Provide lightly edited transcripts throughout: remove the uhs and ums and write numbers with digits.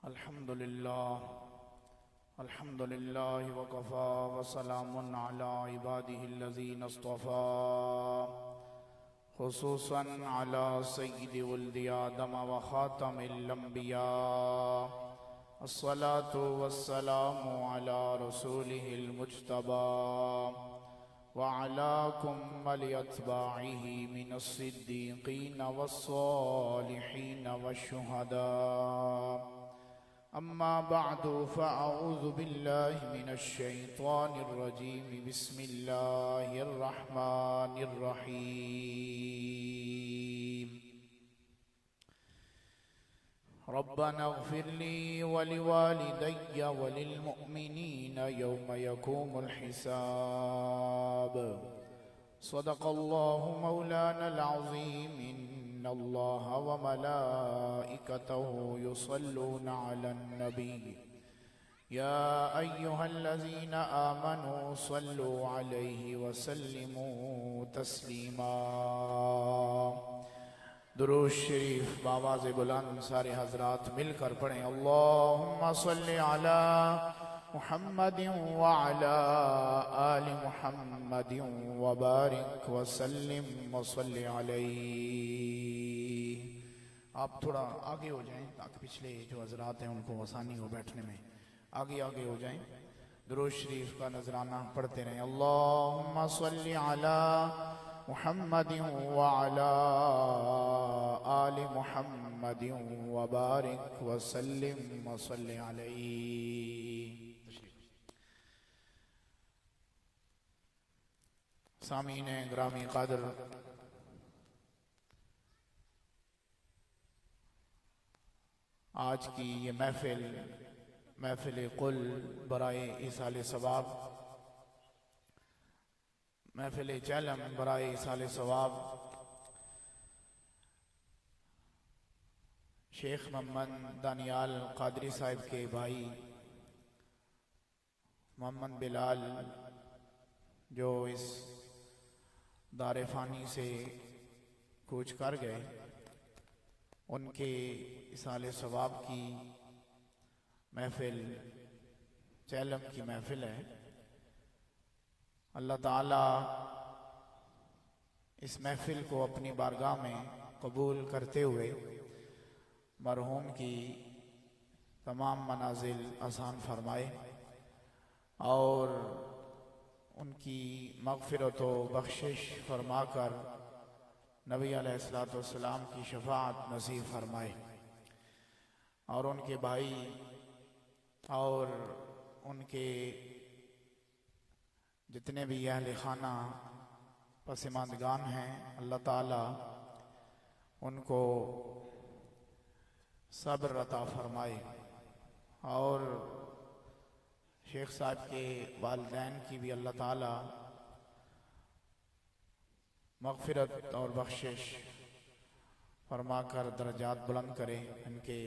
अल्हम्दुलिल्लाह वकफ़ा वसलामुन अला इबादिहिल्लज़ीना इस्तफ़ा खुसूसन अला सय्यिदि वल्दि आदम व ख़ातमिल अंबिया अस्सलातु वस्सलामु अला रसूलिहिल मुज्तबा व अला कुम्मल अत्बाइहि मिनस सिद्दीक़ीन वस्सालिहीन वश्शुहदा। अम्मा बअदु फ़अऊज़ु बिल्लाहि मिनश शैतानिर रजीम। बिस्मिल्लाहिर रहमानिर रहीम। रब्बना इग़फ़िर ली व लिवालिदैय व लिलमुअ्मिनीन यौम यक़ूमुल हिसाब। सदक़ल्लाहु मौलानल अज़ीम। इन्नल्लाह व मलाइकतहु युसल्लूना अलन नबी या अय्युहल्लज़ीना आमनू सल्लू अलैहि व सल्लिमू तस्लीमा। दुरूद शरीफ बावाज़ बुलंद सारे हजरात मिलकर पढ़ें। अल्लाहुम्मा सल्लि अला मुहम्मदिन व अला आलि मुहम्मदिन व बारिक व सल्लिम व सल्लि अलैहि। आप थोड़ा आगे हो जाएं ताकि पिछले जो हजरात हैं उनको आसानी हो बैठने में। आगे आगे हो जाएं, दुरूद शरीफ का नजराना पढ़ते रहें। अल्लाहुम्मा सल्लि अला मुहम्मदिन व अला आलि मुहम्मदिन व बारिक व सल्लिम व सल्लि अलैहि। सामीन ग्रामी क़द्र, आज की ये महफिल कुल बराए इसाले सवाब, महफिल चैलम बराए इसाले सवाब, शेख मोहम्मद दानियाल कादरी साहिब के भाई मोहम्मद बिलाल जो इस दारे फ़ानी से कूच कर गए, उनके इसाले सवाब की महफिल चैलम की महफिल है। अल्लाह ताला इस महफिल को अपनी बारगाह में कबूल करते हुए मरहूम की तमाम मनाजिल आसान फरमाए और उनकी मग़फ़िरत व बख्शिश फरमाकर नबी अलैहिस्सलातु वस्सलाम की शफ़ाअत नसीब फरमाए और उनके भाई और उनके जितने भी अहले खाना पसमानदगान हैं, अल्लाह ताला उनको सब्र अता फरमाए और शेख साहब के वालिदैन की भी अल्लाह ताला मग़फ़िरत और बख्शिश फरमाकर दर्जात बुलंद करें। इनके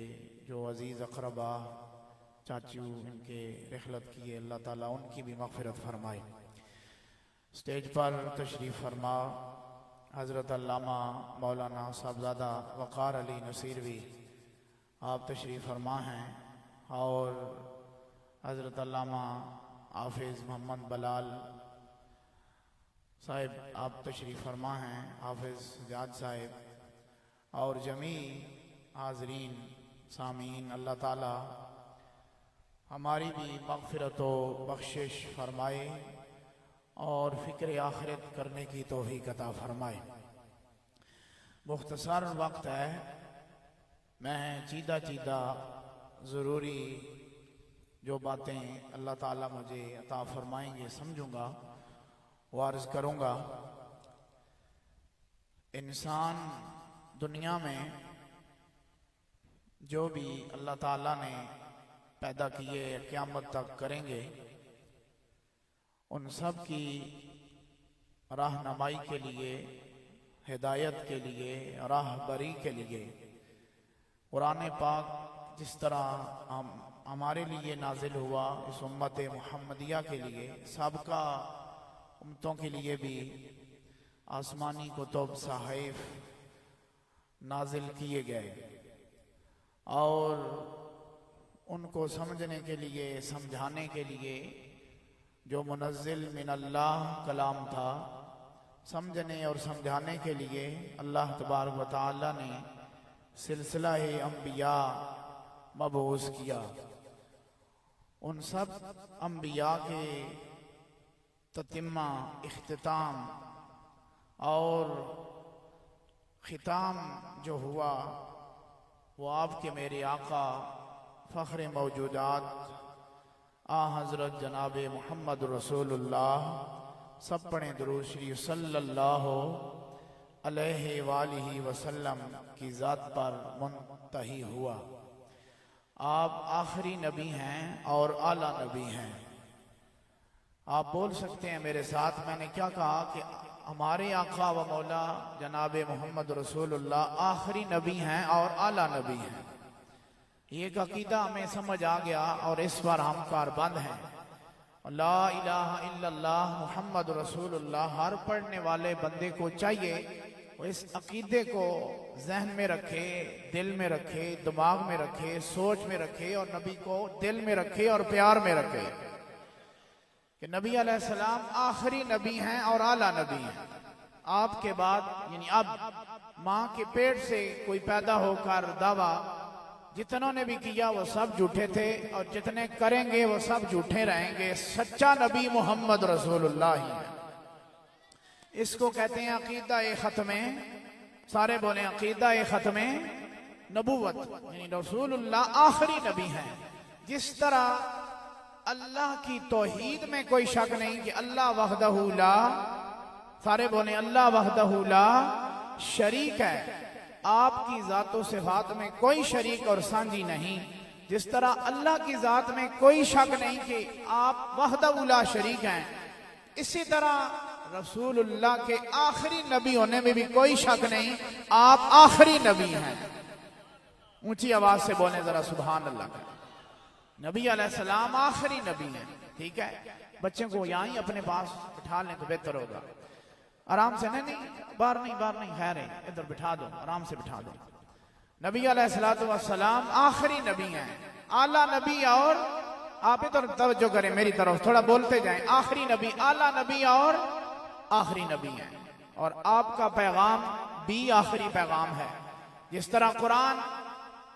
जो अज़ीज़ अक़रबा चाचू इनके रिखलत किए, अल्लाह ताला उनकी भी मग़फ़िरत फरमाए। स्टेज पर तशरीफ़ फरमा हज़रत अल्लामा मौलाना साहबज़ादा वक़ार अली नसीरवी आप तशरीफ़ फरमा हैं और हज़रत अल्लामा हाफ़िज़ मोहम्मद बलाल साहिब आप तशरीफ़ फरमा हैं, हाफ़िज़ जाद साहिब और जमी हाज़रीन सामीन, अल्लाह ताला हमारी भी मग़फ़िरत व बख्शिश फरमाए और फ़िक्र आखिरत करने की तौफ़ीक़ अता फरमाए। मुख्तसर वक्त है, मैं चीदा चीदा ज़रूरी जो बातें अल्लाह ताला मुझे अता फरमाएंगे समझूंगा वो अर्ज़ करूंगा। इंसान दुनिया में जो भी अल्लाह ताला ने पैदा किए क़यामत तक करेंगे, उन सब की रहनुमाई के लिए, हिदायत के लिए, राहबरी के लिए कुरान पाक जिस तरह हमारे लिए नाजिल हुआ, इस उम्मत मुहम्मदिया के लिए, सबका उम्मतों के लिए भी आसमानी कुतुब सहाइफ नाजिल किए गए और उनको समझने के लिए, समझाने के लिए जो मुनज़्ज़िल मिन अल्लाह कलाम था, समझने और समझाने के लिए अल्लाह तबारक व तआला ने सिलसिला अंबिया मबूस किया। उन सब अंबिया के ततिम्मा, इख्तिताम और खिताम जो हुआ वो आपके मेरे आका फ़ख्र मौजूदात आ हज़रत जनाब मोहम्मद रसूलुल्लाह सब पढ़ें दुरूद शरीफ सल्लल्लाहु अलैहि वालिहि वसल्लम की ज़ात पर मुंतही हुआ। आप आखिरी नबी हैं और आला नबी हैं। आप बोल सकते हैं मेरे साथ, मैंने क्या कहा कि हमारे आका व मौला जनाब मोहम्मद रसूलुल्लाह आखिरी नबी हैं और आला नबी हैं। ये एक अकीदा हमें समझ आ गया और इस पर हम कारबंद हैं। ला इलाहा इल्लल्लाह मुहम्मद रसूलुल्लाह हर पढ़ने वाले बंदे को चाहिए वो इस अकीदे को जहन में रखे, दिल में रखे, दिमाग में रखे, सोच में रखे और नबी को दिल में रखे और प्यार में रखे कि नबी अलैहिस्सलाम आखिरी नबी हैं और आला नबी हैं। आपके बाद यानी अब माँ के पेट से कोई पैदा होकर दावा जितनों ने भी किया वो सब झूठे थे और जितने करेंगे वो सब झूठे रहेंगे। सच्चा नबी मोहम्मद रसूलुल्लाह ही है। इसको कहते हैं अकीदा ए खत्मे, सारे बोले अकीदा ए खत्मे नबूवत, यानी रसूलुल्लाह आखिरी नबी हैं। जिस तरह अल्लाह की तौहीद में कोई शक नहीं कि अल्लाह वहदहू ला, सारे बोले अल्लाह वहदहू ला शरीक है, आपकी ज़ातो सिफ़ात में कोई शरीक और सांझी नहीं। जिस तरह अल्लाह की ज़ात में कोई शक नहीं कि आप वहदहू ला शरीक हैं, इसी तरह रसूलुल्लाह के आखिरी नबी होने में भी कोई शक नहीं, आप आखिरी नबी हैं। ऊंची आवाज से बोले जरा सुभान अल्लाह। नबी अलैहिस्सलाम आखिरी नबी हैं। ठीक है, बच्चों को यहां ही अपने पास बिठा लें तो बेहतर होगा। आराम से, नहीं बाहर नहीं, खैर है, इधर बिठा दो, आराम से बिठा दो। नबी अलैहिस्सलातु वस्सलाम आखिरी नबी हैं, आला नबी। और आप इधर तवज्जो करें मेरी तरफ, थोड़ा बोलते जाएं। आखिरी नबी, आला नबी और आखिरी नबी हैं। और आपका पैगाम भी आखिरी पैगाम है। जिस तरह कुरान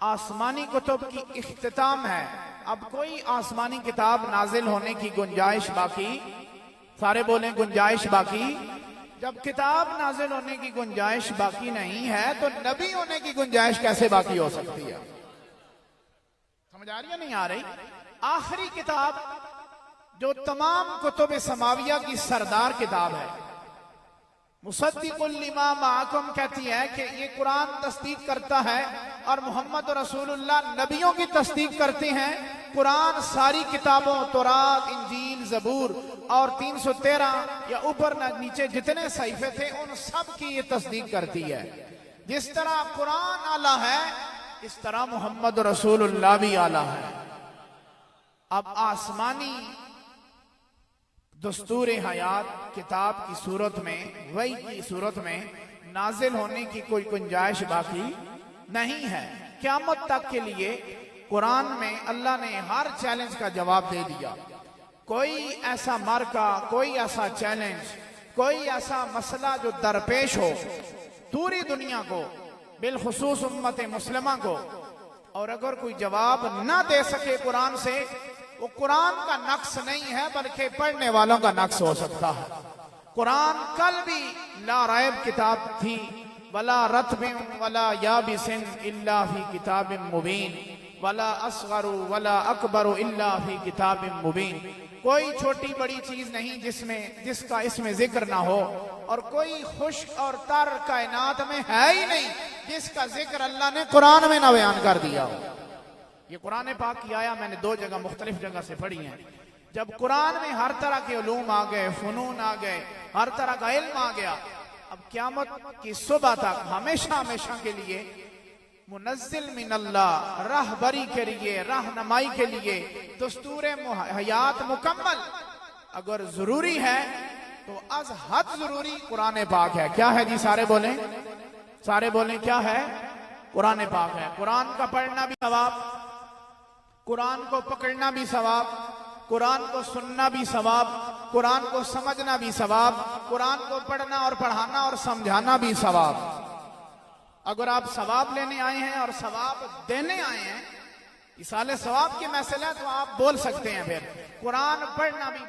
आसमानी कुतुब की इख्तिताम है, अब कोई आसमानी किताब नाजिल होने की गुंजाइश बाकी, सारे बोलें गुंजाइश बाकी। जब किताब नाजिल होने की गुंजाइश बाकी नहीं है तो नबी होने की गुंजाइश कैसे बाकी हो सकती है? समझ आ रही है, नहीं आ रही? आखिरी किताब जो तमाम कुतुब समाविया की सरदार किताब है, मुसद्दिकुल लिमा माअकुम कहती है कि ये कुरान तस्दीक करता है और मोहम्मद रसूलुल्लाह नबियों की तस्दीक करते हैं। कुरान सारी किताबों तौरात, इंजील, जबूर और 313 या ऊपर नीचे जितने सहीफे थे उन सब की ये तस्दीक करती है। जिस तरह कुरान आला है इस तरह मोहम्मद रसूलुल्लाह भी आला है। अब आसमानी दस्तूर हयात किताब की सूरत में, वही की सूरत में नाजिल होने की कोई गुंजाइश बाकी नहीं है। क़यामत तक के लिए कुरान में अल्लाह ने हर चैलेंज का जवाब दे दिया। कोई ऐसा मार्का, कोई ऐसा चैलेंज, कोई ऐसा मसला जो दरपेश हो पूरी दुनिया को, बिलखुसूस उम्मत मुस्लिमा को, और अगर कोई जवाब ना दे सके कुरान से, वो कुरान का नक्स नहीं है बल्कि पढ़ने वालों का नक्स हो सकता है। कुरान कल भी ला रैब किताब थी, वला रत्बिन वला याबिसिन इल्ला फी किताबिन मुबीन, वला असगरु वला अकबरु इल्ला फी किताबिन मुबीन। कोई छोटी बड़ी चीज नहीं जिसका इसमें जिक्र ना हो, और कोई खुश्क और तर कायनात में है ही नहीं जिसका जिक्र अल्लाह ने कुरान में ना बयान कर दिया हो। ये कुरान पाक की आया मैंने 2 जगह मुख्तलिफ जगह से पढ़ी है। जब कुरान में हर तरह के उलूम आ गए, फनून आ गए, हर तरह का इल्म आ गया, अब क़यामत की सुबह तक हमेशा हमेशा के लिए मुनज़्ज़िल मिनल्लाह, रहबरी के लिए, रहनुमाई के लिए दस्तूर हयात मुकम्मल अगर जरूरी है तो अज हद जरूरी कुरान पाक है। क्या है जी? सारे बोलें क्या है? कुरान पाक है। कुरान का पढ़ना भी सवाब, कुरान को पकड़ना भी सवाब, कुरान को सुनना भी सवाब, कुरान को समझना भी सवाब, कुरान को पढ़ना और पढ़ाना और समझाना भी सवाब। अगर आप सवाब लेने आए हैं और सवाब देने आए हैं, इसाले सवाब की मैसेज है, तो आप बोल सकते हैं फिर कुरान पढ़ना भी,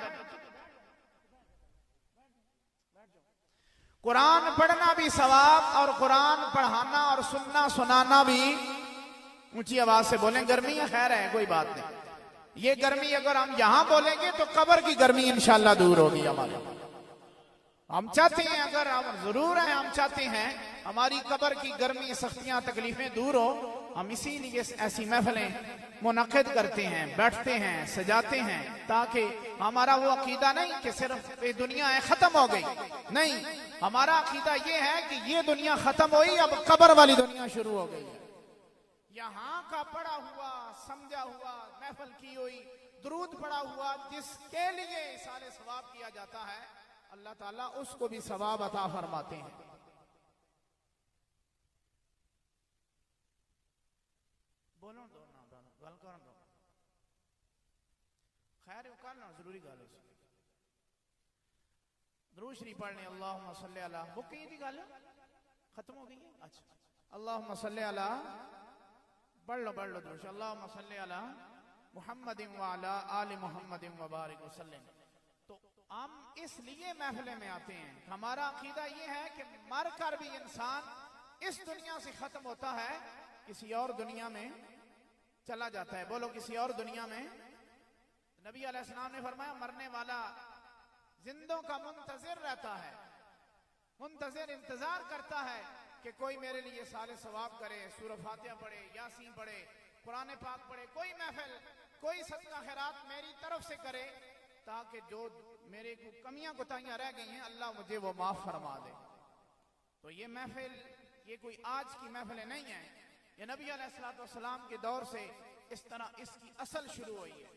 कुरान पढ़ना भी सवाब और कुरान पढ़ाना और सुनना सुनाना भी। ऊंची आवाज से बोलें, गर्मी है, खैर है, कोई बात नहीं। ये गर्मी अगर हम यहां बोलेंगे तो कब्र की गर्मी इंशाल्लाह दूर होगी हमारी। हम चाहते हैं, अगर हम जरूर है, हम चाहते हैं हमारी कब्र की गर्मी, सख्तियां, तकलीफें दूर हो। हम इसीलिए ऐसी महफिलें मुनक़िद करते हैं, बैठते हैं, सजाते हैं, ताकि हमारा वो अकीदा नहीं कि सिर्फ ये दुनिया है खत्म हो गई, नहीं, हमारा अकीदा ये है कि ये दुनिया खत्म हुई, अब कब्र वाली दुनिया शुरू हो गई है। यहाँ का पढ़ा हुआ, समझा हुआ, महफिल की हुई, दुरूद पढ़ा हुआ, जिसके लिए सारे सवाब किया जाता है, अल्लाह ताला उसको भी सवाब अता फरमाते हैं। बोलो दो ना, गल कर दो, खैर कर ना, जरूरी गल है। दुरूद शरीफ पढ़ने, अल्लाहुम्मा सल्ली अला, वो कहीं दी गल खत्म हो गई है। अच्छा, अल्लाहुम्मा सल्ली अला, पढ़ लो दुरूद, अल्लाहुम्मा सल्ली अला मुहम्मदिन व अला आलि मुहम्मदिन व बारिक वसल्लम। तो हम इसलिए महफिले में आते हैं, हमारा अकीदा ये है कि मर कर भी इंसान इस दुनिया से खत्म होता है, किसी और दुनिया में चला जाता है। बोलो, किसी और दुनिया में। नबी अलैहिस्सलाम ने फरमाया, मरने वाला जिंदों का मुंतजिर रहता है, मुंतजिर इंतजार करता है कि कोई मेरे लिए साले सवाब करे, सूरह फातिहा पढ़े, यासीन पढ़े, कुरान पाक पढ़े, कोई महफिल, कोई सदका खैरात मेरी तरफ से करे, ताकि जो मेरे को कमियां कोताहियां रह गई हैं, अल्लाह मुझे वो माफ फरमा दे। तो ये महफिल, ये कोई आज की महफिलें नहीं है, ये नबी अलैहिस्सलाम के दौर से इस तरह इसकी असल शुरू हुई है।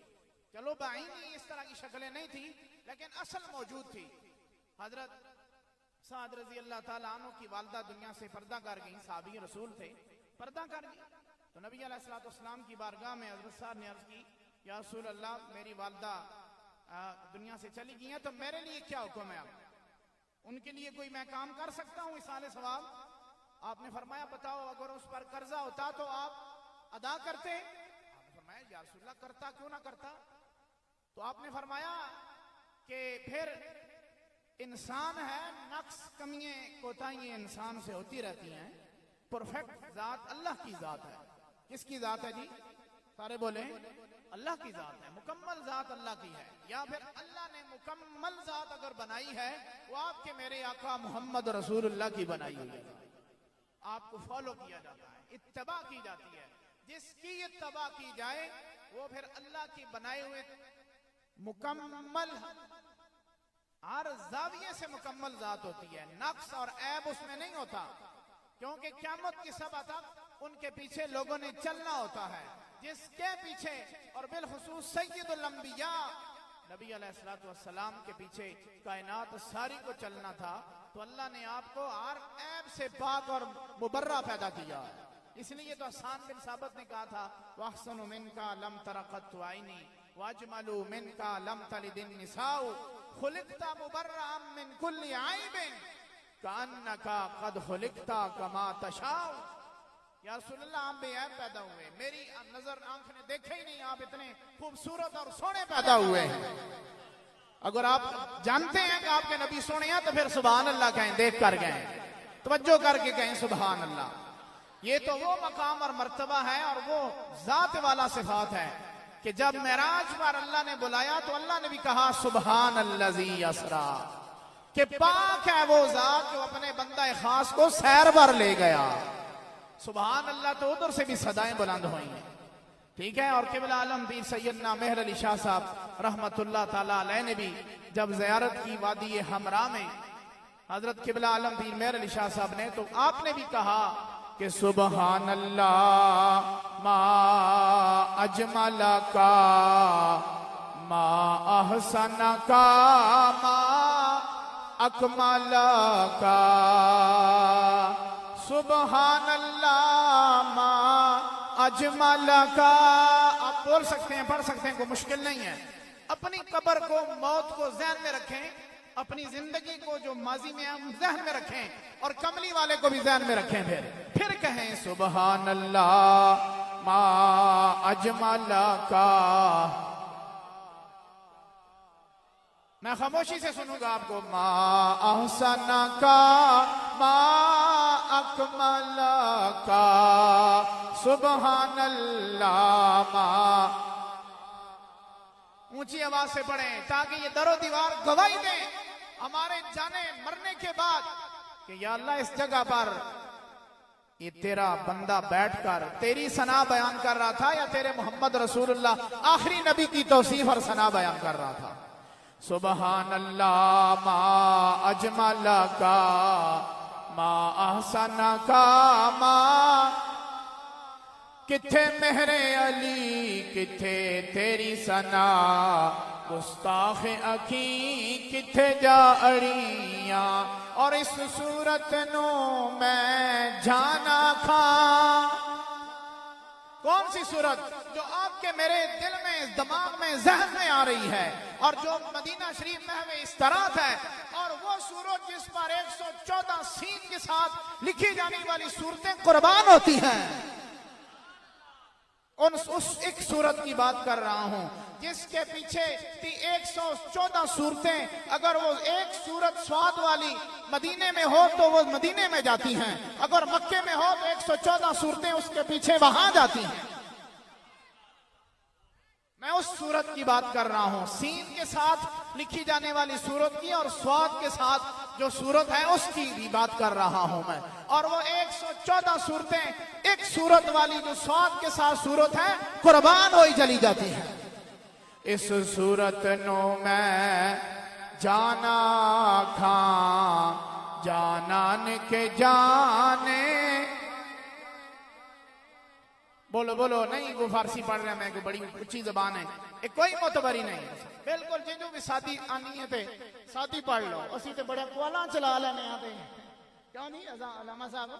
चलो भाई, इस तरह की शक्लें नहीं थी, लेकिन असल मौजूद थी। हजरत साद रजी अल्लाह ताला अन्हु की वालदा दुनिया से पर्दा कर गई, साहबी रसूल थे, पर्दा कर गई। तो नबी अलैहिस्सलाम की बारगाह में हजरत साद ने अर्ज की, या रसूल अल्लाह, मेरी वालदा दुनिया से चली गई है, तो मेरे लिए क्या हुक्म है? उनके लिए कोई मैं काम कर सकता हूँ इसाले सवाब? आपने फरमाया, बताओ, अगर उस पर कर्जा होता तो आप अदा करते? आपने फरमाया, या रसूल अल्लाह, करता, क्यों ना करता। तो आपने फरमाया कि फिर इंसान है, नक्स, कमियां, कोताहियां इंसान से होती रहती हैं, परफेक्ट जात अल्लाह की जात है। किसकी जात है जी? सारे बोले, अल्लाह की जात है, मुकम्मल जात अल्लाह की है। या फिर अल्लाह ने मुकम्मल जात अगर बनाई है, वो आपके मेरे आका मोहम्मद रसूलुल्लाह की बनाई हुई है। आपको फॉलो किया जाता है, इत्तबा की जाती है। जिसकी इत्तबा की जाए वो फिर अल्लाह की बनाए हुए मुकम्मल, हर जाविये से मुकम्मल जात होती है, नक्स और ऐब उसमें नहीं होता, क्योंकि क़यामत की सभा तक उनके पीछे लोगों ने चलना होता है, जिसके पीछे, और बिलखुसूस सय्यदुल अंबिया नबी अलैहिस्सलातु वस्सलाम के पीछे कायनात सारी को चलना था। तो अल्लाह ने आपको हर ऐब से पाक और मुबर्रा पैदा किया। इसलिए तो हसन बिन साबित ने कहा था, वहसनु मिनका लम तरक़त आइनी वअजमलु मिनका लम तलिदिन निसाउ खुलिक़ता मुबर्रअम मिन कुल्ली आइबिन कअन्नका क़द खुलिक़ता कमा तशाउ। या रसूलल्लाह, आप बेऐब पैदा हुए, मेरी नजर आंख ने देखा ही नहीं, आप इतने खूबसूरत और सोने पैदा हुए हैं। अगर आप जानते हैं कि आपके नबी सोने हैं, तो फिर सुभान अल्लाह कहें, देख कर गए, तवज्जो करके कहें सुभान अल्लाह। ये तो वो मकाम और मर्तबा है और वो जात वाला सिफात है कि जब मेराज पर अल्लाह ने बुलाया तो अल्लाह ने भी कहा सुभान अल्लज़ी असरा, कि पाक है वो जात जो अपने बंदा खास को सैर पर ले गया। सुभान अल्लाह, तो उधर से भी सदाएं बुलंद हुई हैं, ठीक है। और क़िबला आलम पीर सैयदना मेहर अली शाह साहब रहमतुल्लाह ताला अलैह ने भी जब ज़ियारत की वादी हमरा में हजरत क़िबला आलम पीर मेहर अली शाह साहब ने, तो आपने भी कहा कि सुभान अल्लाह मा अजमला का मा अहसन का मा अकमला का, सुभान अल्लाह मा अजमल का। बोल सकते हैं, पढ़ सकते हैं, कोई मुश्किल नहीं है। अपनी कब्र को, मौत को ज़हन में रखें, अपनी जिंदगी को जो माजी में हम ज़हन में रखें, और कमली वाले को भी ज़हन में रखें। फिर कहें सुबहान अल्लाह मा अजमला का। मैं खामोशी से सुनूंगा आपको। मा अहसना का, मा अकमला का, सुबहान अल्लाह मा। ऊंची आवाज से पढ़ें ताकि ये दरो दीवार गवाही दे हमारे जाने मरने के बाद कि या अल्लाह इस जगह पर ये तेरा बंदा बैठकर तेरी सना बयान कर रहा था या तेरे मोहम्मद रसूलुल्लाह आखिरी नबी की तौसीफ और सना बयान कर रहा था। सुबहान अल्लाह मा अजमला का, मा अहसना का, मा। किथे मेहरे अली, किथे तेरी सना, गुस्ताख अखी किथे जा अड़ियां, और इस सूरत नो मैं जाना खा। कौन सी सूरत? जो आपके मेरे दिल में, दिमाग में, जहन में आ रही है, और जो मदीना शरीफ में हमें इस तरह है, और वो सूरत जिस पर 114 सीन के साथ लिखी जाने वाली सूरतें कुर्बान होती हैं, उस एक सूरत की बात कर रहा हूं जिसके पीछे 114 सूरतें, अगर वो एक सूरत स्वाद वाली मदीने में हो तो वो मदीने में जाती हैं, अगर मक्के में हो तो 114 सूरतें उसके पीछे वहां जाती हैं। मैं उस सूरत की बात कर रहा हूं, सीन के साथ लिखी जाने वाली सूरत की, और स्वाद के साथ जो सूरत है उसकी भी बात कर रहा हूं मैं। और वो 114 सूरतें एक सूरत वाली जो स्वाद के साथ सूरत है कुर्बान होई चली जाती है। इस सूरत नो मैं जाना खां, जानान के जाने। बोलो बोलो, नहीं वो फारसी पढ़ रहे हैं, मैं बड़ी ऊंची जबान है, एक कोई मोतबरी नहीं। बिल्कुल जिन्हों भी शादी आनी है थे शादी पढ़ लो, असी तो बड़े कुआला चला लेने आते क्यों नहीं अलामा साहब,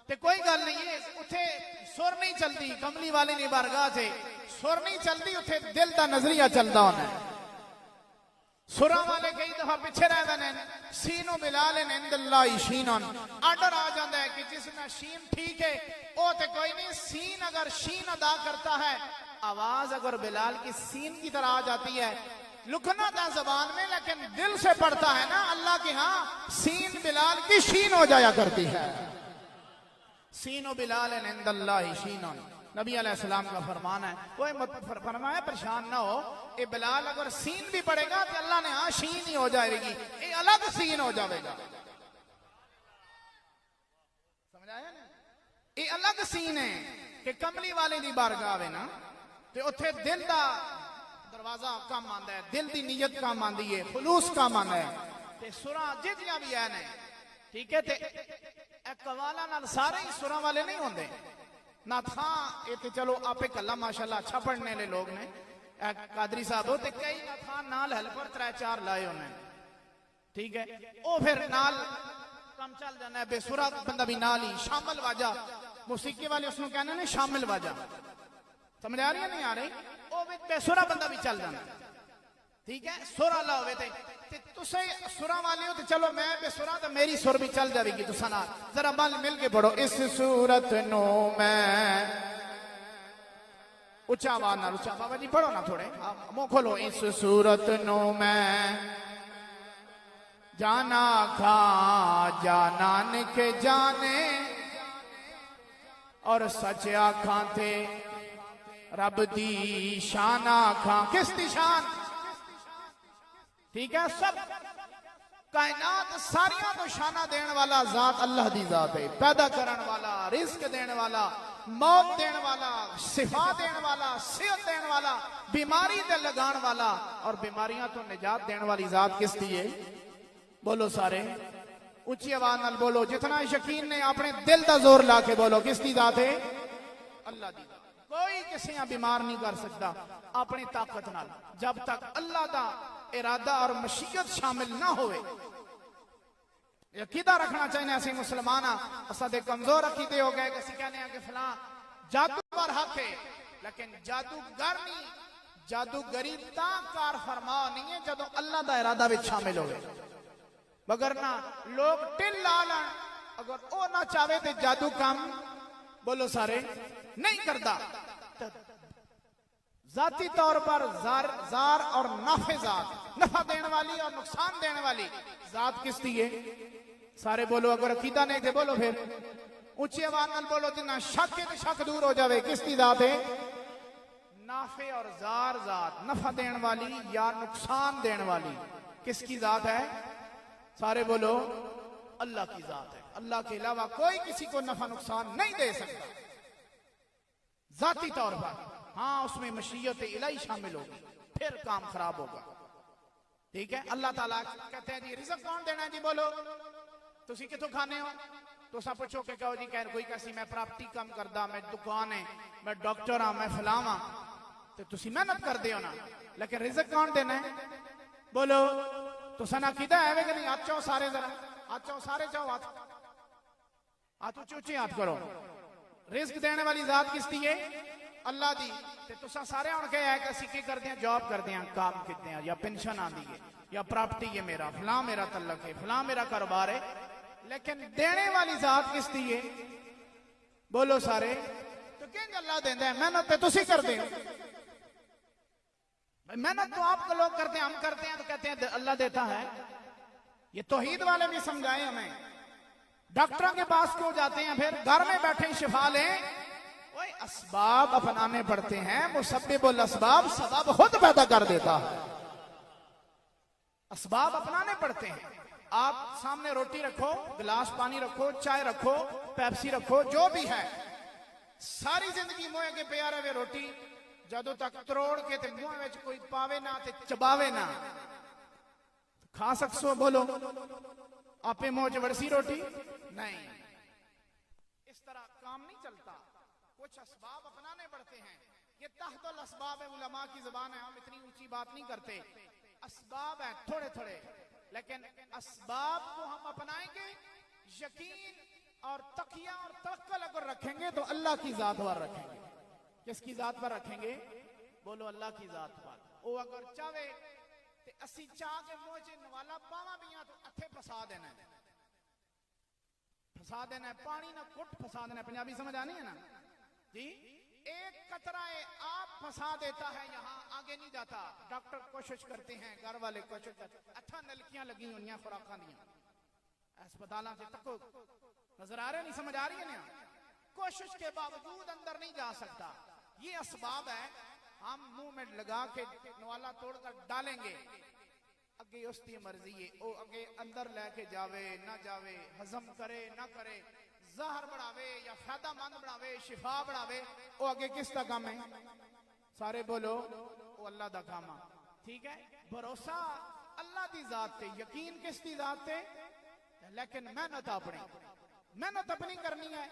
ते कोई गल नहीं है। उथे सुर नहीं चलती, कमली वाले ने बारगाह थे सुर नहीं चलती, उथे दिल का नजरिया चलता होना। सुरा वाले कई दफा पीछे रह गए, सीनो बिलाल इंदल्लाही शीनन, आर्डर आ जाता है कि जिसमें शीन ठीक है वो तो कोई नहीं, सीन अगर शीन अदा करता है, आवाज अगर बिलाल की सीन की तरह आ जाती है, लुकना था जबान में लेकिन दिल से पढ़ता है ना अल्लाह के यहाँ, सीन बिलाल की शीन हो जाया करती है। सीनो बिलाल इंदल्लाही शीनन, नबी अलैहिस्सलाम का फरमान है। कोई मत फरमाया परेशान ना हो, ये बिलाल अगर सीन भी पड़ेगा तो अल्लाह ने हाँ शीन ही हो जाएगी, ये अलग सीन हो जाएगा, समझ आया ना? ये अलग सीन है कि कमली वाले की बारगाह है ना, तो उथे दिल का दरवाजा काम आंदा है, दिल की नीयत काम आंदी है, खुलूस काम आंदा है, ते सुरा जितनियां भी है ने, ठीक है, ते कवाला नाल सारे ही सुरा वाले नहीं होंगे ना था। ये तो चलो आपे कला माशाल्लाह अच्छा पढ़ने ले लोग ने, कादरी साहब हो, कई ना था नाल हेल्पर 3-4 लाए उन्हें, ठीक है, वो फिर नाल काम चल जाना है। बेसुरा बंदा भी नाल ही, शामिल वाजा मौसीकी वाले उसको कहने ने शामिल वाजा, समझ आ रही है नहीं आ रही? वो बेसुरा बंदा भी चल जाना, ठीक है, सुर आला होवे ते तुसे सुरा वाले हो तो चलो मैं बेसुरा तो मेरी सुर भी चल जाएगी, तुसा ना जरा मिल के पढ़ो। इस सूरत नो मैं, उच्चा आवाज ना, उच्चा बाबा जी पढ़ो ना थोड़े, मुंह खोलो। इस सूरत नो मैं जाना खा, जानान के जाने, और सच आखां थे रब दी शान आखां। किस दी शान? ठीक है, सब कायनात सारियां तो शाना देने वाला जात अल्लाह दी जात है, पैदा करने वाला, रिस्क देने वाला, मौत देने वाला, शिफा देने वाला, सेहत देने वाला, बीमारी दे लगाने वाला, और बीमारियां तो निजात देने वाली जात किस दी है? बोलो सारे ऊंची आवाज नाल बोलो, जितना यकीन ने अपने दिल का जोर ला के बोलो, किस दी जात है? अल्लाह दी। कोई किसी बीमार नहीं कर सकता अपनी ताकत नाल, जब तक अल्लाह का इरादा और मशीयत शामिल ना होवे। अकीदा रखना चाहिए असि मुसलमान, असा दे कमजोर अकीदे हो गए कि कहने कि फलां जादू पर हक है, लेकिन जादूगर नहीं, जादूगरी ता कार फरमा नहीं है जदों अल्लाह दा इरादा विच शामिल होवे, मगर ना लोग टिल ला लैण, अगर वो ना चाहे तो जादू काम बोलो सारे नहीं करता। जाती तौर पर जार और नाफे जात, नफा देने वाली और नुकसान देने वाली जात किसकी है? सारे बोलो, अगर अकीदा नहीं थे बोलो, फिर ऊंची आवाज नाल बोलो, जिन्ना शक है तो शक दूर हो जाए। किसकी जात है? नाफे और जार जात, नफा देने वाली या नुकसान देने वाली किसकी जात है? सारे बोलो, अल्लाह की जात है। अल्लाह के अलावा कोई किसी को नफा नुकसान नहीं दे सकता जाती तौर पर। हाँ, उसमें मशीयत इलाही शामिल होगी, फिर काम खराब होगा। ठीक है, अल्लाह ताला कहते हैं जी रिज़्क़ कौन देना है जी? बोलो, तुसी कितों खाने हो? तो सब पूछो के कहो जी कोई कैसी मैं प्रॉपर्टी काम करदा, मैं दुकान है, मैं डॉक्टर हाँ, मैं फलावा, तो तुसी मेहनत कर दे हो ना, लेकिन रिज़्क़ कौन देना है? बोलो, तो सना कीदा है कि नहीं? हाथ चाहो सारे, जरा हाथ चाहो सारे, चाहो हाथ, हाथ ऊंचे ऊंचे हाथ करो। रिज़्क़ देने वाली जात किसकी है? अल्लाह दी। ते तुसा सारे हुण कहे है कि असि की करदे हां? जॉब करदे हां, काम करदे हां, या पेंशन आंदी है, या प्रॉपर्टी है, मेरा फलां, मेरा तल्लक है, फलां मेरा कारोबार है, लेकिन देने वाली जात किसकी है? बोलो सारे। तो किंज अल्लाह देंदा है? मेहनत ते तुसी करदे हो, मेहनत तो आप लोग करते हैं, हम करते हैं, तो कहते हैं अल्लाह देता है। ये तौहीद वाले भी समझाए हमें। डॉक्टरों के पास क्यों जाते हैं? फिर घर में बैठे शिफा लें। ओए, असबाब अपनाने पड़ते हैं। मुसब्बिबुल असबाब, सबब खुद पैदा कर देता है। असबाब अपनाने पड़ते हैं। आप सामने रोटी रखो, गिलास पानी रखो, चाय रखो, पेप्सी रखो, जो भी है, सारी जिंदगी मुंह के पिया रहे रोटी, जदों तक तरोड़ के ते मुंह में कोई पावे ना ते चबावे ना, खा सकसो? बोलो, आपे मुंह च वड़सी रोटी नहीं। इस तरह काम नहीं चलता। कुछ असबाब अपनाने पड़ते हैं। ये तहतुल असबाब है, उलमा की जुबान है, हम इतनी ऊंची बात नहीं करते। असबाब है थोड़े थोड़े, लेकिन असबाब को हम अपनाएंगे, यकीन और तकिया और तवक्कुल अगर रखेंगे तो अल्लाह की जात पर रखेंगे। किसकी जात पर रखेंगे? बोलो, अल्लाह की जात पर। वो अगर चाहे तो असी चाह के मुंह च नवाला पावा भी तो अथे फसा देना है, फसा देना है, पानी ना कुट फसा देना है। पंजाबी समझ आनी है ना जी? एक कतरा आप फंसा देता है, यहाँ आगे नहीं जाता। डॉक्टर कोशिश करते हैं, घर वाले कोशिश करते हैं, अच्छा नलकियां लगी हुई हैं, खुराकां दियां, अस्पतालों से तक नजर आ रहे, नहीं समझ आ रही है ना? कोशिश के बावजूद अंदर नहीं जा सकता। ये असबाब है, हम मुंह में लगा के नवाला तोड़कर डालेंगे, अगे उसकी मर्जी है, वो अगे अंदर लेके जावे ना जावे, हजम करे ना करे, जहर बढ़ावे या फायदामंद बढ़ावे, शिफा बढ़ावे, वो अगे किसका काम है? सारे बोलो, वो अल्लाह का काम है। ठीक है, भरोसा अल्लाह की जात से, यकीन किसकी जात से, लेकिन मेहनत अपनी करनी है,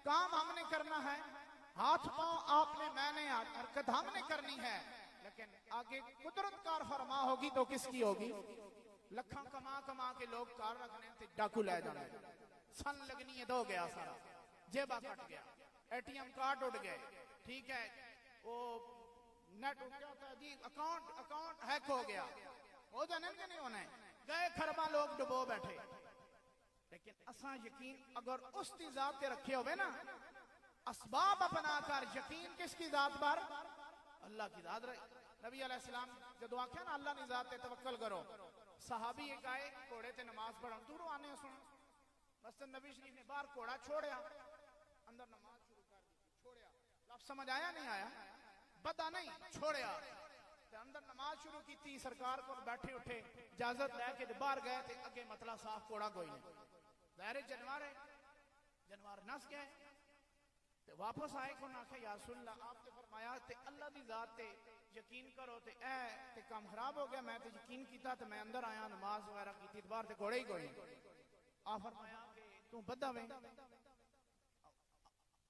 काम हमने करना है, हाथ पांव आपने मैंने हरकत हमने करनी है, लेकिन आगे कुदरत कार फरमा होगी तो किसकी होगी? लखा कमा कमा के लोग कार रखने ते डाकू ले जाने, सन लगनी है, दो गया सारा, जेबा कट गया, एटीएम कार्ड उड़ गए, ठीक है, वो नेट उड़ गया जी, अकाउंट हैक हो गया, हो जाने के नहीं होने, गए खरबा लोग डुबो बैठे। लेकिन असा यकीन अगर उसकी जात पे रखे होवे ना, असबाब अपनाकर यकीन किसकी जात पर? अल्लाह की जात। नबी अलैहिस्सलाम जदों आख्या ना अल्लाह की जात ते तवक्कल करो, सहाबी एक आए घोड़े ते नमाज पढ़न, दूरों आने सुन, बस नबी शरीफ ने बाहर घोड़ा छोड़या, अंदर नमाज शुरू कर दी, छोड़या, लफ्ज़ समझ आया नहीं आया? बता नहीं, छोड़या, अंदर नमाज शुरू की थी, सरकार को बैठे उठे, इजाजत लेके बाहर गए थे, अगे मतला साफ घोड़ा कोई नहीं, ज़ाहिर जानवर है, जानवर नस गए, ते वापस आए को आखे या रसूल अल्लाह, आपने फरमाया ते अल्लाह दी जात ते यकीन करो ते ए ते काम खराब हो गया, मैं ते यकीन किया ते मैं अंदर आया, नमाज वगैरह की थी, बाहर ते घोड़े ही कोई आ फरमाया कि तू बंदा वे?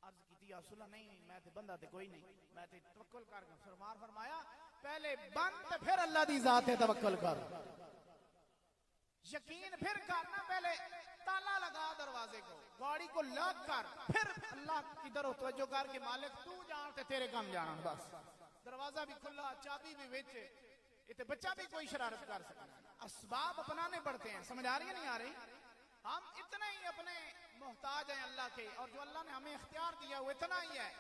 अर्ज की या रसूल अल्लाह, नहीं मैं ते बंदा ते कोई नहीं, मैं ते तवक्कुल कर गया। सरमार फरमाया पहले बंद फिर अल्लाह दी जात है तवक्कुल कर, यकीन फिर करना, पहले ताला लगा दरवाजे को, गाड़ी को लॉक कर, फिर अल्लाह की तरफ तवज्जो कर कि मालिक तू जान ते तेरे काम जाना। बस दरवाजा भी खुला, चाबी भी बेच, इतने बच्चा भी कोई शरारत कर सकता है। असबाब अपनाने पड़ते हैं। समझ आ रही है नहीं आ रही? हम इतने ही अपने मोहताज हैं अल्लाह के, और जो अल्लाह ने हमें इख्तियार दिया वो इतना ही है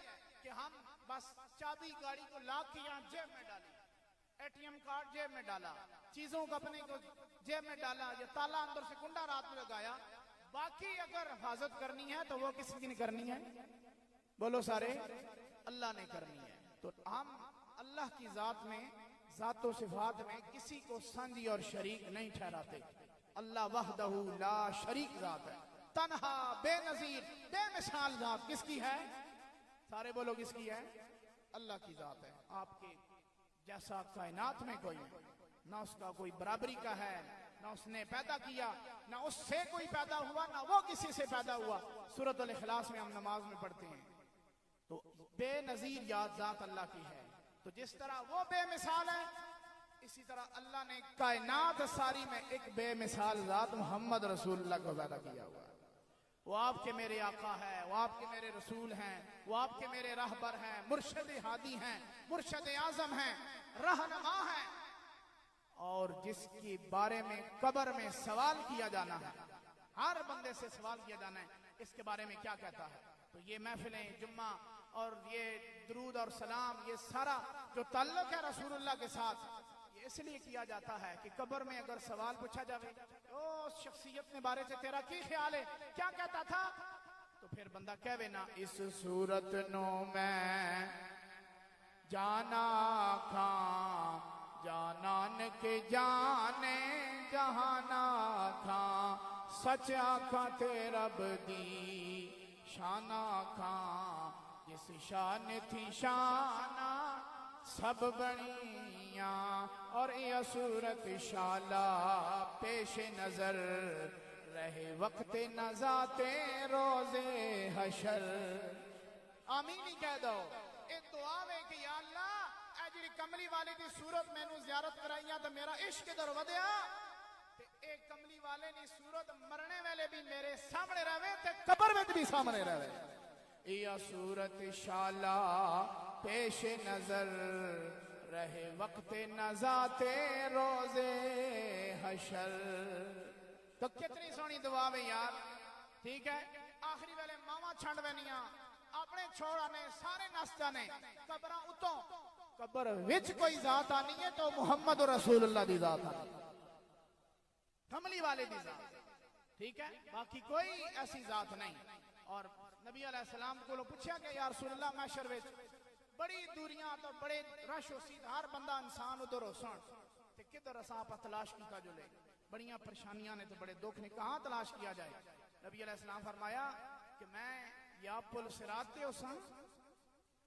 कि हम बस चाबी गाड़ी को लॉक किया, जेब में डाली, एटीएम कार्ड जेब में डाला, चीजों को अपने को जेब में डाला, या ताला अंदर से कुंडा रात में लगाया। बाकी अगर हिफाजत करनी है तो वो किसी की करनी है? बोलो सारे, अल्लाह ने करनी है। तो हम अल्लाह की जात में, जातो सिफात में किसी को संजी और शरीक नहीं ठहराते। अल्लाह वहदहू ला शरीक जात है, तन्हा बेनजीर बेमिसाल जात। किसकी है? सारे बोलो किसकी है? अल्लाह की जात है। आपके जैसा कायनात में कोई नहीं, ना उसका कोई बराबरी का है, ना उसने पैदा किया, ना उससे कोई पैदा हुआ, ना वो किसी से पैदा हुआ। सूरत अल इखलास में हम नमाज में पढ़ते हैं। तो बेनजीर याद जात अल्लाह की है। तो जिस तरह वो बेमिसाल है, इसी तरह अल्लाह ने कायनात सारी में एक बेमिसाल जात मोहम्मद रसूलुल्लाह को पैदा किया हुआ है। वो आपके मेरे आका है, वो आपके मेरे रसूल हैं, वो आपके मेरे रहबर हैं, मुर्शद हादी हैं, मुर्शद आजम हैं, रहनुमा हैं, और जिसके बारे में कब्र में सवाल किया जाना है, हर बंदे से सवाल किया जाना है, इसके बारे में क्या कहता है। तो ये महफिलें जुम्मा और ये दुरूद और सलाम, ये सारा जो ताल्लुक है रसूलुल्लाह के साथ, ये इसलिए किया जाता है कि कब्र में अगर सवाल पूछा जाए, ओ शख्सियत के बारे से तेरा की ख्याल है, क्या कहता था, तो फिर बंदा कहवे ना, इस सूरत नो मैं जाना खां, जानान के जाने जहाना खां, सच आखा तेरा बदी शाना खां, जिस शान थी शाना सब बनिया, और यह सूरत शाला पेश नजर रहे वक्त नजाते रोजे हशर। आमीन ही कह दो। एक दुआ है कि या अल्लाह ए जी कमली वाले की सूरत मैनू ज़ियारत कराइया तो मेरा इश्क इधर वधिया, ते एक कमली वाले नी सूरत मरने वाले भी मेरे सामने रहे, ते कब्र में भी सामने रहे। या सूरत शाला पेश नजर रहे वक्त नजाते रोजे हशर। तो कितनी सोहनी दुआ है यार। ठीक है, आखिरी वेले मावा छंड वैनिया, अपने छोड़ा ने सारे नस जाने, कब्र उतों कब्र विच कोई जात आनी है तो मुहम्मद रसूलुल्लाह दी जात आनी, कमली वाले दी जात। ठीक है, बाकी कोई ऐसी जात नहीं। और नबी अलैहिस्सलाम को पूछा कि या रसूलुल्लाह महशर विच बड़ी दूरियां तो बड़े रश हो सी, हर बंदा इंसान उधर हो सन, ते किधर असा आप तलाश कीता जो ले, बड़ियां परेशानियां ने तो बड़े दुख ने, कहां तलाश किया जाए। नबी अलैहिस्सलाम फरमाया कि मैं या पुल सिरात ते होसां,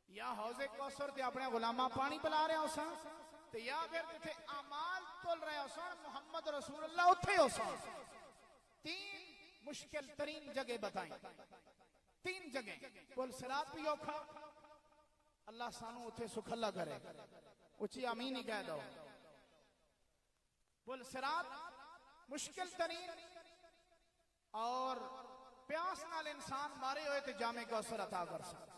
या हौजे कौसर ते अपने गुलामा पानी पिला रहे होसां, ते या फिर जिथे अमाल तुल रहे होसां मुहम्मद रसूलुल्लाह उत्थे होसां। तीन मुश्किल तरीन जगह बताई, तीन जगह। पुल सिरात भी औखा, अल्लाह सानू उत्थे सुखला करे, उची आमीन ही कह दो। पुल सिरात मुश्किल तरीन, और प्यास नाल इंसान मारे हुए तो जामे कौसर अता कर सकता।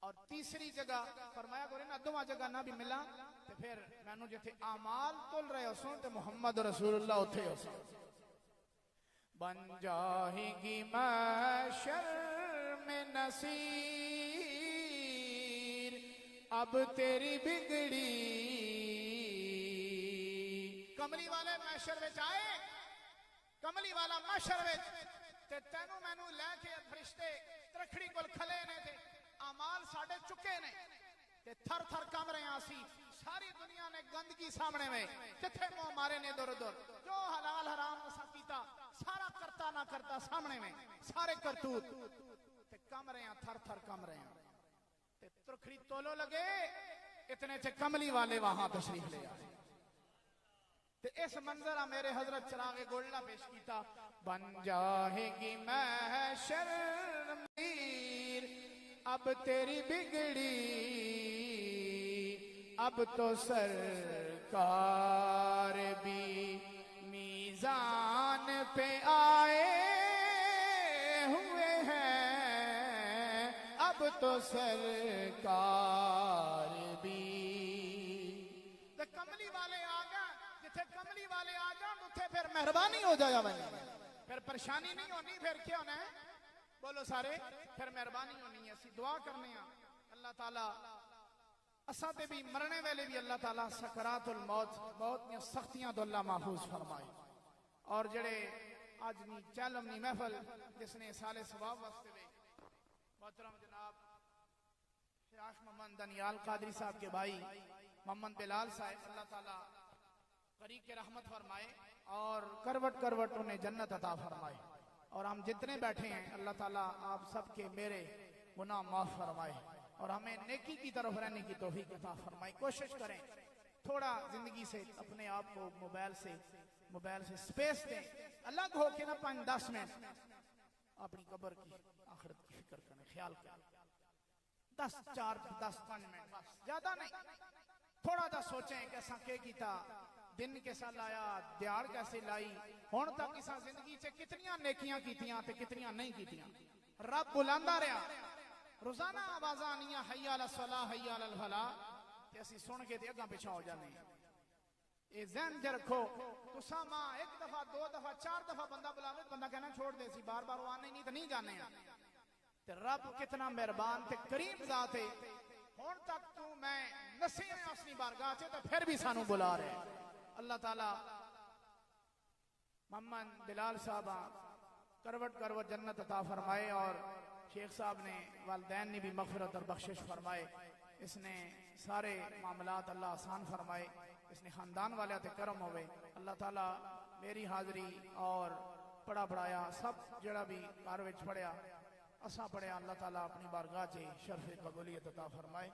और तीसरी जगह फरमाया गोरे ना, दोवां जगह ना भी मिला तो फिर मैनू जिथे आमाल तुल रहे हो सुन तो मुहम्मद रसूलुल्लाह उत्थे हो सन। बन जाएगी महशर में नसीर अब तेरी बिगड़ी। कमली वाले महशर में आए, कमली वाला महशर में ते तेनू मैनू लैके फरिश्ते तरखड़ी कोल खले ने, ते अमाल साडे चुके ने, ते थर थर कम रहे आसी। सारी दुनिया ने गंदगी सामने में, जिथे मुंह मारे ने इधर उधर, जो हलाल हराम असा कीता सारा करता ना करता सामने में, सारे करतूत ते कम रहे, थर थर कम रहे, ते तरखड़ी तोलो लगे, इतने च कमली वाले वहां तशरीफ ले आए। ते इस मंजरा मेरे हजरत चरागे गोल्डा पेश किया। बन जाएगी महशर मीर अब तेरी बिगड़ी, अब तो सरकार भी मीजान पे आए तो सरकार भी ते कमली वाले आ गए जिथे कमली वाले आ जान उथे फिर मेहरबानी हो जाया बनी फिर परेशानी नहीं होनी फिर क्या होना है बोलो सारे फिर मेहरबानी होनी है असी दुआ करने अल्लाह ताला असा ते भी मरने वाले भी अल्लाह ताला सकरातुल मौत मौत दी सख्तियां तो अल्लाह महफूज फरमाए और जड़े आज नी चालम नी महफल जिसने साले सवाब वास्ते वे मोहतरम जनाब शेख मोहम्मद दनियाल कादरी साहब के भाई मोहम्मद बिलाल साहब अल्लाह ताला करीब के रहमत फरमाए और करवट करवट उन्हें जन्नत अता फरमाए और हम जितने बैठे हैं अल्लाह ताला आप सबके मेरे गुनाह माफ फरमाए और हमें नेकी की तरफ रहने की तौफीक अता फरमाए। कोशिश करें थोड़ा जिंदगी से अपने आप को मोबाइल से स्पेस दें अलग होके ना 5-10 मिनट अपनी कब्र की आखिरत की फिक्र करें ख्याल करें 10-5 मिनट बस ज्यादा नहीं थोड़ा सा सोचें कि असा के कीता दिन कैसा लाया दिहाड़ कैसे लाई हुण तक इसा जिंदगी से कितनियां नेकियां कीतियां ते कितनियां नहीं कीतियां रब बुलांदा रहा रोजाना आवाज़ां आनियां हय्या अला सलाह हय्या अल फलाह ते असी सुन के ते अगा पिछा हो जाने ये ज़हन च रखो तुसा मां एक दफा 2 दफा 4 दफा बंदा बुलावे बंदा कहना छोड़ दे सी बार-बार वो आने नहीं तो नहीं जाने ते रब कितना मेहरबान ते करीम ज़ात है हुण तक तू मैं नसीब में उसकी बारगाह च ते फिर भी सानू बुला रहे अल्लाह ताला मोहम्मद बिलाल साहब करवट करवट जन्नत अता फरमाए और शेख साहब ने वालदैन ने भी मगफिरत और बख्शिश फरमाए इसने सारे मामलात अल्लाह आसान फरमाए इसने खानदान वाले ते करम होवे अल्लाह ताला मेरी हाजरी और पढ़ा पढ़ाया सब जड़ा भी घर विच पढ़िया असा पढ़िया अल्लाह ताला अपनी बारगाह च शर्फ कबूलियत अता फरमाए।